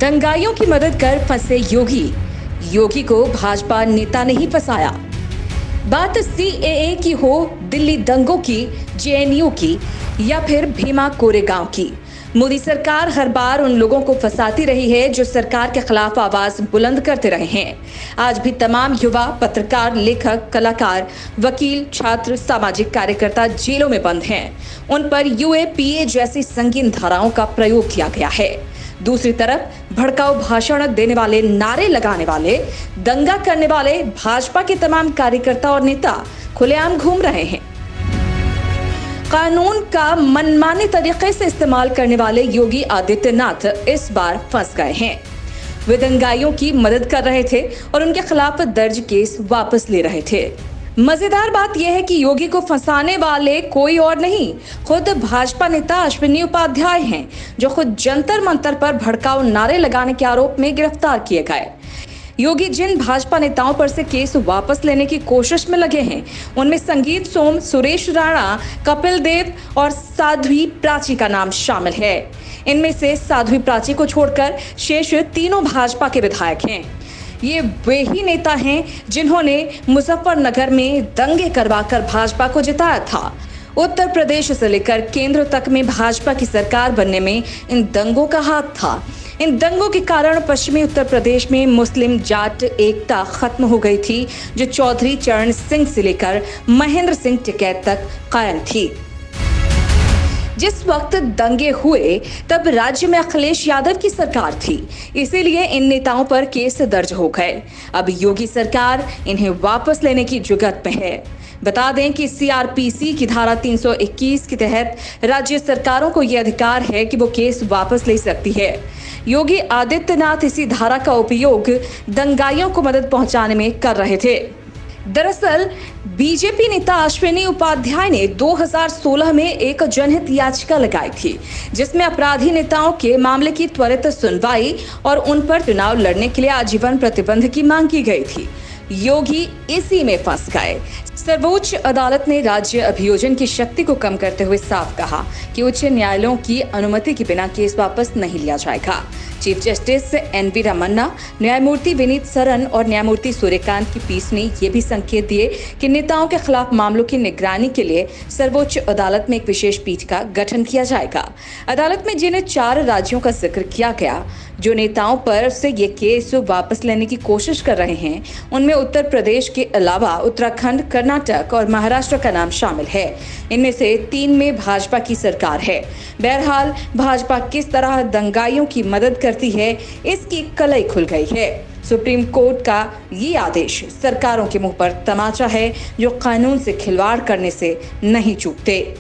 दंगाइयों की मदद कर फंसे योगी। योगी को भाजपा नेता ने ही फंसाया। बात सीएए की हो, दिल्ली दंगों की, जेएनयू की या फिर भीमा कोरेगांव की, मोदी सरकार हर बार उन लोगों को फंसाती रही है जो सरकार के खिलाफ आवाज बुलंद करते रहे हैं। आज भी तमाम युवा, पत्रकार, लेखक, कलाकार, वकील, छात्र, सामाजिक कार्यकर्ता जेलों में बंद हैं। उन पर यूएपीए जैसी संगीन धाराओं का प्रयोग किया गया है। दूसरी तरफ भड़काऊ भाषण देने वाले, नारे लगाने वाले, दंगा करने वाले भाजपा के तमाम कार्यकर्ता और नेता खुलेआम घूम रहे हैं। कानून का मनमाने तरीके से इस्तेमाल करने वाले योगी आदित्यनाथ इस बार फंस गए हैं। वे दंगाइयों की मदद कर रहे थे और उनके खिलाफ दर्ज केस वापस ले रहे थे। मजेदार बात यह है कि योगी को फंसाने वाले कोई और नहीं, खुद भाजपा नेता अश्विनी उपाध्याय हैं, जो खुद जंतर मंतर पर भड़काऊ नारे लगाने के आरोप में गिरफ्तार किए गए। योगी जिन भाजपा नेताओं पर से केस वापस लेने की कोशिश में लगे हैं, उनमें संगीत सोम, सुरेश राणा, कपिल देव और साध्वी प्राची का नाम शामिल है। इनमें से साध्वी प्राची को छोड़कर शेष तीनों भाजपा के विधायक हैं। ये वे ही नेता हैं जिन्होंने मुजफ्फरनगर में दंगे करवाकर भाजपा को जिताया था। उत्तर प्रदेश से लेकर केंद्र तक में भाजपा की सरकार बनने में इन दंगों का हाथ था। इन दंगों के कारण पश्चिमी उत्तर प्रदेश में मुस्लिम जाट एकता खत्म हो गई थी, जो चौधरी चरण सिंह से लेकर महेंद्र सिंह टिकैत तक कायम थी। जिस वक्त दंगे हुए तब राज्य में अखिलेश यादव की सरकार थी, इसीलिए इन नेताओं पर केस दर्ज हो गए। अब योगी सरकार इन्हें वापस लेने की जुगत में है। बता दें कि सीआरपीसी की धारा 321 के तहत राज्य सरकारों को यह अधिकार है कि वो केस वापस ले सकती है। योगी आदित्यनाथ इसी धारा का उपयोग दंगाइयों को मदद पहुंचाने में कर रहे थे। दरअसल बीजेपी नेता अश्विनी उपाध्याय ने 2016 में एक जनहित याचिका लगाई थी, जिसमें अपराधी नेताओं के मामले की त्वरित सुनवाई और उन पर चुनाव लड़ने के लिए आजीवन प्रतिबंध की मांग की गई थी। योगी इसी में फंस गए। सर्वोच्च अदालत ने राज्य अभियोजन की शक्ति को कम करते हुए साफ कहा कि उच्च न्यायालयों की अनुमति के बिना केस वापस नहीं लिया जाएगा। चीफ जस्टिस एनवी रमन्ना, न्यायमूर्ति विनीत सरन और न्यायमूर्ति सूर्यकांत की पीठ ने यह भी संकेत दिए कि नेताओं के खिलाफ मामलों की निगरानी के लिए सर्वोच्च अदालत में एक विशेष पीठ का गठन किया जाएगा। अदालत में जिन 4 राज्यों का जिक्र किया गया जो नेताओं पर से ये केस वापस लेने की कोशिश कर रहे हैं, उनमें उत्तर प्रदेश के अलावा उत्तराखंड, कर्नाटक और महाराष्ट्र का नाम शामिल है। इनमें से 3 में भाजपा की सरकार है। बहरहाल भाजपा किस तरह दंगाइयों की मदद करती है, इसकी कलई खुल गई है। सुप्रीम कोर्ट का ये आदेश सरकारों के मुंह पर तमाचा है, जो कानून से खिलवाड़ करने से नहीं चूकते।